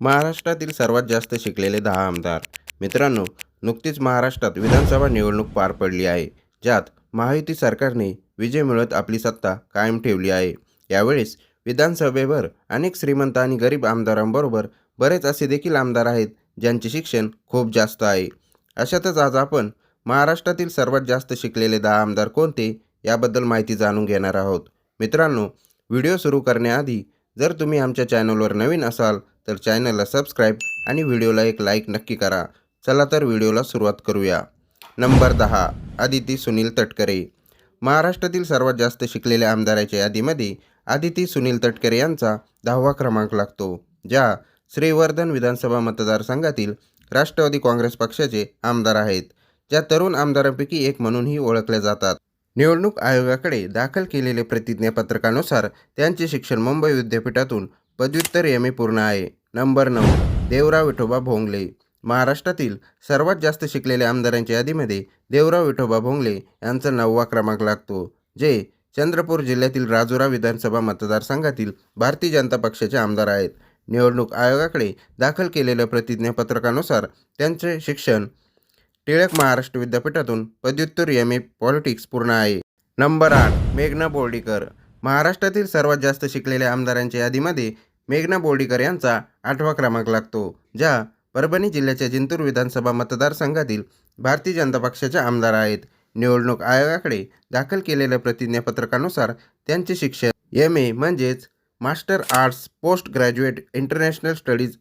महाराष्ट्रातील सर्वात जास्त शिकलेले 10 आमदार. मित्रांनो, नुकतीच महाराष्ट्रात विधानसभा निवडणूक पार पडली आहे, ज्यात महायुती सरकारने विजय मिळवत आपली सत्ता कायम ठेवली आहे. यावेळेस विधानसभेवर अनेक श्रीमंत आणि गरीब आमदारांबरोबर बरेच असे देखील आमदार आहेत ज्यांचे शिक्षण खूप जास्त आहे. अशातच आज आपण महाराष्ट्रातील सर्वात जास्त शिकलेले 10 आमदार कोणते याबद्दल माहिती जाणून घेणार आहोत. मित्रांनो, व्हिडिओ सुरू करण्याआधी जर तुम्ही आमच्या चॅनलवर नवीन असाल तर चॅनलला सबस्क्राईब आणि व्हिडिओला एक लाईक नक्की करा. चला तर व्हिडिओला सुरुवात करूया. नंबर 10, आदिती सुनील तटकरे. महाराष्ट्रातील सर्वात जास्त शिकलेल्या आमदाराच्या यादीमध्ये आदिती सुनील तटकरे यांचा 10वा क्रमांक लागतो, ज्या श्रीवर्धन विधानसभा मतदारसंघातील राष्ट्रवादी काँग्रेस पक्षाचे आमदार आहेत, ज्या तरुण आमदारांपैकी एक म्हणूनही ओळखले जातात. निवडणूक आयोगाकडे दाखल केलेले प्रतिज्ञापत्रकानुसार त्यांचे शिक्षण मुंबई विद्यापीठातून पदव्युत्तर MA पूर्ण आहे. नंबर 9, देवराव विठोबा भोंगले. महाराष्ट्रातील सर्वात जास्त शिकलेल्या आमदारांच्या यादीमध्ये देवराव विठोबा भोंगले यांचा 9वा क्रमांक लागतो, जे चंद्रपूर जिल्ह्यातील राजुरा विधानसभा मतदारसंघातील भारतीय जनता पक्षाचे आमदार आहेत. निवडणूक आयोगाकडे दाखल केलेल्या प्रतिज्ञापत्रकानुसार त्यांचे शिक्षण टिळक महाराष्ट्र विद्यापीठातून पदव्युत्तर MA पॉलिटिक्स पूर्ण आहे. नंबर 8, मेघना बोर्डीकर. महाराष्ट्रातील सर्वात जास्त शिकलेल्या आमदारांच्या यादीमध्ये मेघना बोर्डीकर यांचा 8वा क्रमांक लागतो, ज्या परभणी जिल्ह्याच्या जिंतूर विधानसभा मतदारसंघातील भारतीय जनता पक्षाच्या आमदार आहेत. निवडणूक आयोगाकडे दाखल केलेल्या प्रतिज्ञापत्रकानुसार त्यांचे शिक्षण MA म्हणजेच master arts post graduate international studies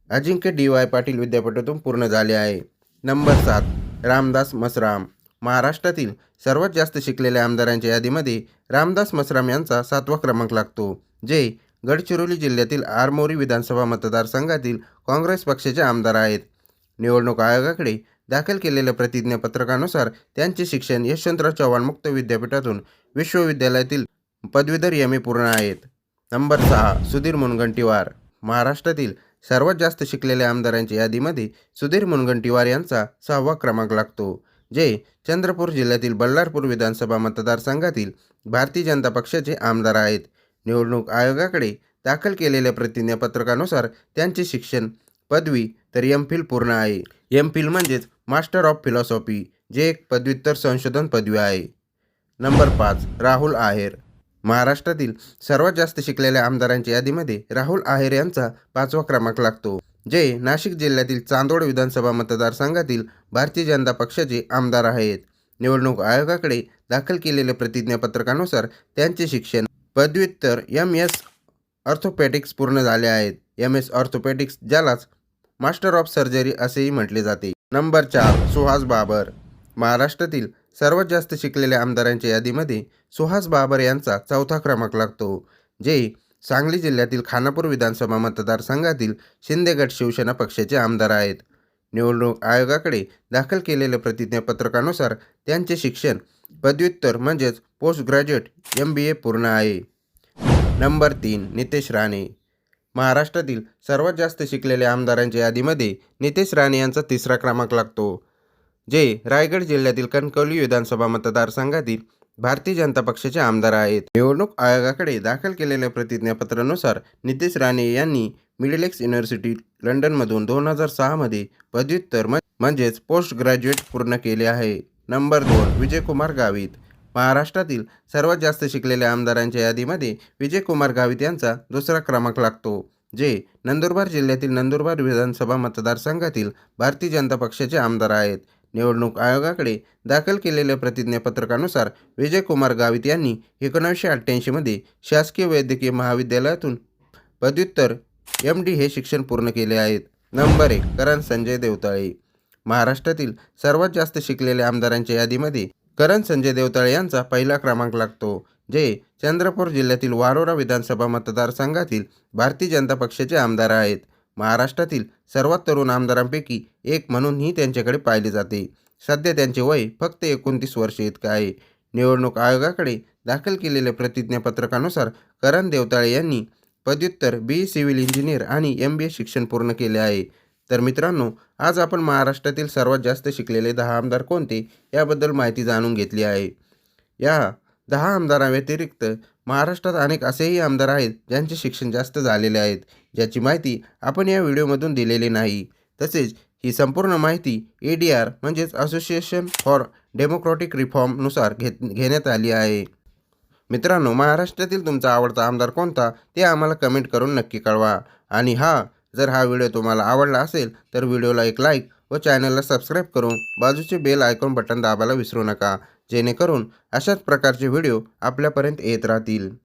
Ajinkya DY Patil विद्यापीठातून पूर्ण झाले आहे. नंबर 7, रामदास मसराम. महाराष्ट्रातील सर्वात जास्त शिकलेल्या आमदारांच्या यादीमध्ये रामदास मसराम यांचा 7वा क्रमांक लागतो, जे गडचिरोली जिल्ह्यातील आरमोरी विधानसभा मतदारसंघातील काँग्रेस पक्षाचे आमदार आहेत. निवडणूक आयोगाकडे दाखल केलेल्या प्रतिज्ञापत्रकानुसार त्यांचे शिक्षण यशवंतराव चव्हाण मुक्त विद्यापीठातून विश्वविद्यालयातील पदवीधर MA पूर्ण आहेत. नंबर 6, सुधीर मुनगंटीवार. महाराष्ट्रातील सर्वात जास्त शिकलेल्या आमदारांच्या यादीमध्ये सुधीर मुनगंटीवार यांचा 6वा क्रमांक लागतो, जे चंद्रपूर जिल्ह्यातील बल्लारपूर विधानसभा मतदारसंघातील भारतीय जनता पक्षाचे आमदार आहेत. निवडणूक आयोगाकडे दाखल केलेल्या प्रतिज्ञापत्रकानुसार त्यांचे शिक्षण पदवी तर MPhil पूर्ण आहे. MPhil म्हणजेच मास्टर ऑफ फिलॉसॉफी, जे एक पदव्युत्तर संशोधन पदवी आहे. नंबर 5, राहुल आहेर. महाराष्ट्रातील सर्वात जास्त शिकलेल्या आमदारांच्या यादीमध्ये राहुल आहेर यांचा 5वा क्रमांक लागतो, जे नाशिक जिल्ह्यातील चांदोड विधानसभा मतदारसंघातील भारतीय जनता पक्षाचे आमदार आहेत. निवडणूक आयोगाकडे दाखल केलेल्या प्रतिज्ञापत्रकानुसार त्यांचे शिक्षण पदव्युत्तर MS ऑर्थोपेडिक्स पूर्ण झाले आहेत. MS ऑर्थोपेडिक्स, ज्यालाच मास्टर ऑफ सर्जरी असेही म्हटले जाते. नंबर 4, सुहास बाबर. महाराष्ट्रातील सर्वात जास्त शिकलेल्या आमदारांच्या यादीमध्ये सुहास बाबर यांचा 4था क्रमांक लागतो, जे सांगली जिल्ह्यातील खानापूर विधानसभा मतदारसंघातील शिंदेगड शिवसेना पक्षाचे आमदार आहेत. निवडणूक आयोगाकडे दाखल केलेल्या प्रतिज्ञापत्रकानुसार त्यांचे शिक्षण पदव्युत्तर म्हणजेच पोस्ट ग्रॅज्युएट MBA पूर्ण आहे. नंबर 3, नितेश राणे. महाराष्ट्रातील सर्वात जास्त शिकलेल्या आमदारांच्या यादीमध्ये नितेश राणे यांचा 3रा क्रमांक लागतो, जे रायगड जिल्ह्यातील कणकवली विधानसभा मतदारसंघातील भारतीय जनता पक्षाचे आमदार आहेत. निवडणूक आयोगाकडे दाखल केलेल्या प्रतिज्ञापत्रानुसार नितेश राणे यांनी मिडलसेक्स युनिव्हर्सिटी लंडनमधून 2006 मध्ये पदव्युत्तर म्हणजेच पोस्ट ग्रॅज्युएट पूर्ण केले आहे. नंबर 2, विजयकुमार गावित. महाराष्ट्रातील सर्वात जास्त शिकलेल्या आमदारांच्या यादीमध्ये विजयकुमार गावित यांचा 2रा क्रमांक लागतो, जे नंदुरबार जिल्ह्यातील नंदुरबार विधानसभा मतदारसंघातील भारतीय जनता पक्षाचे आमदार आहेत. निवडणूक आयोगाकडे दाखल केलेल्या प्रतिज्ञापत्रकानुसार विजयकुमार गावित यांनी 1988 मध्ये शासकीय वैद्यकीय महाविद्यालयातून पदव्युत्तर MD हे शिक्षण पूर्ण केले आहेत. नंबर 1, करण संजय देवताळे. महाराष्ट्रातील सर्वात जास्त शिकलेल्या आमदारांच्या यादीमध्ये करण संजय देवताळे यांचा 1ला क्रमांक लागतो, जे चंद्रपूर जिल्ह्यातील वारोरा विधानसभा मतदारसंघातील भारतीय जनता पक्षाचे आमदार आहेत. महाराष्ट्रातील सर्वात तरुण आमदारांपैकी एक म्हणूनही त्यांच्याकडे पाहिले जाते. सध्या त्यांचे वय फक्त 29 वर्षे इतके आहे. निवडणूक आयोगाकडे दाखल केलेल्या प्रतिज्ञापत्रकानुसार करण देवताळे यांनी पदव्युत्तर BE सिव्हिल इंजिनियर आणि MBA शिक्षण पूर्ण केले आहे. तर मित्रांनो, आज आपण महाराष्ट्रातील सर्वात जास्त शिकलेले 10 आमदार कोणते याबद्दल माहिती जाणून घेतली आहे. या 10 आमदारांव्यतिरिक्त महाराष्ट्रात अनेक असेही आमदार आहेत ज्यांचे शिक्षण जास्त झालेले आहेत, ज्याची माहिती आपण या व्हिडिओमधून दिलेली नाही. तसेच ही संपूर्ण माहिती ADR म्हणजेच असोसिएशन फॉर डेमोक्रॅटिक रिफॉर्मनुसार घेण्यात आली आहे. मित्रांनो, महाराष्ट्रातील तुमचा आवडता आमदार कोणता ते आम्हाला कमेंट करून नक्की कळवा. आणि जर हा व्हिडिओ तुम्हाला आवडला असेल तर व्हिडिओला एक लाईक व चॅनलला सबस्क्राईब करून बाजूचे बेल आयकॉन बटन दाबायला विसरू नका, जेणेकरून अशाच प्रकारचे व्हिडिओ आपल्यापर्यंत येत राहतील.